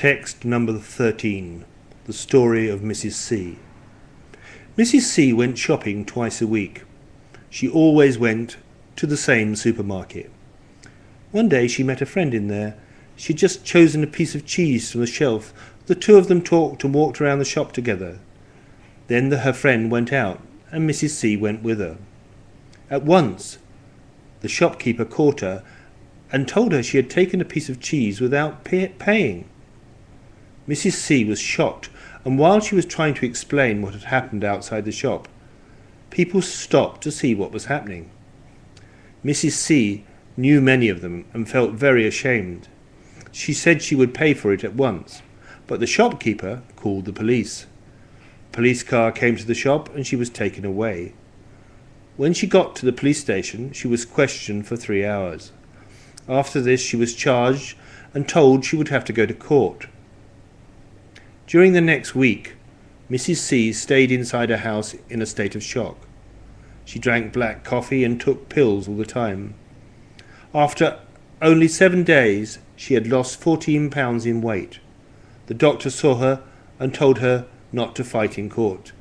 Text number 13. The story of Mrs. C. Mrs. C went shopping twice a week. She always went to the same supermarket. One day she met a friend in there. She'd just chosen a piece of cheese from the shelf. The two of them talked and walked around the shop together. Then her friend went out, and Mrs. C went with her. At once, the shopkeeper caught her and told her she had taken a piece of cheese without paying. Mrs. C was shocked, and while she was trying to explain what had happened outside the shop, people stopped to see what was happening. Mrs. C knew many of them and felt very ashamed. She said she would pay for it at once, but the shopkeeper called the police. A police car came to the shop and she was taken away. When she got to the police station, she was questioned for 3 hours. After this, she was charged and told she would have to go to court. During the next week, Mrs. C stayed inside her house in a state of shock. She drank black coffee and took pills all the time. After only 7 days, she had lost 14 pounds in weight. The doctor saw her and told her not to fight in court.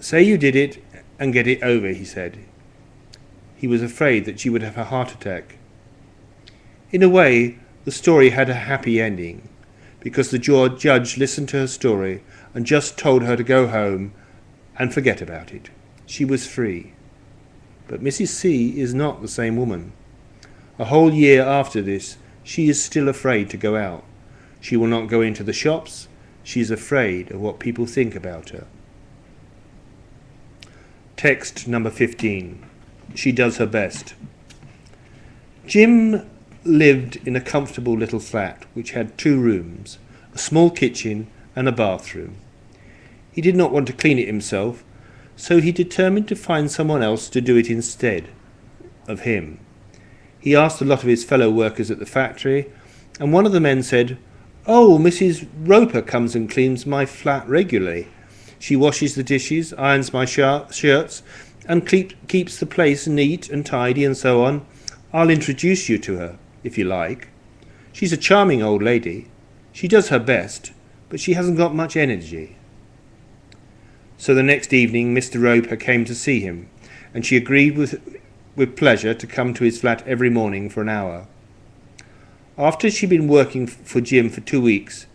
"Say you did it and get it over," he said. He was afraid that she would have a heart attack. In a way, the story had a happy ending, because the judge listened to her story and just told her to go home and forget about it. She was free. But Mrs. C is not the same woman. A whole year after this, she is still afraid to go out. She will not go into the shops. She is afraid of what people think about her. Text number 15. She does her best. Jim lived in a comfortable little flat which had 2 rooms, a small kitchen and a bathroom. He did not want to clean it himself, so he determined to find someone else to do it instead of him. He asked a lot of his fellow workers at the factory, and one of the men said, "Oh, Mrs. Roper comes and cleans my flat regularly. She washes the dishes, irons my shirts, and keeps the place neat and tidy and so on. I'll introduce you to her, if you like. She's a charming old lady. She does her best, but she hasn't got much energy." So the next evening Mr. Roper came to see him, and she agreed with pleasure to come to his flat every morning for an hour. After she'd been working for Jim for 2 weeks,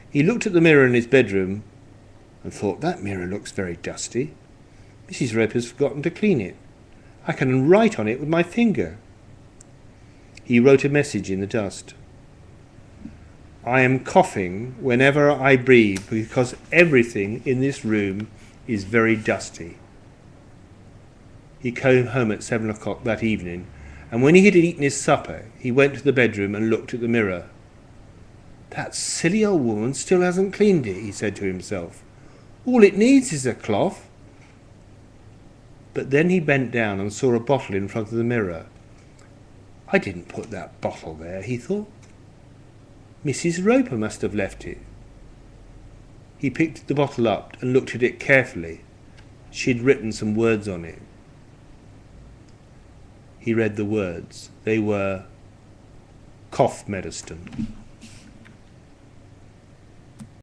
he looked at the mirror in his bedroom and thought, "That mirror looks very dusty. Mrs. Roper's forgotten to clean it. I can write on it with my finger." He wrote a message in the dust. "I am coughing whenever I breathe because everything in this room is very dusty." He came home at 7 o'clock that evening, and when he had eaten his supper, he went to the bedroom and looked at the mirror. "That silly old woman still hasn't cleaned it," he said to himself. "All it needs is a cloth." But then he bent down and saw a bottle in front of the mirror. "I didn't put that bottle there," he thought. "Mrs. Roper must have left it." He picked the bottle up and looked at it carefully. She had written some words on it. He read the words. They were cough medicine.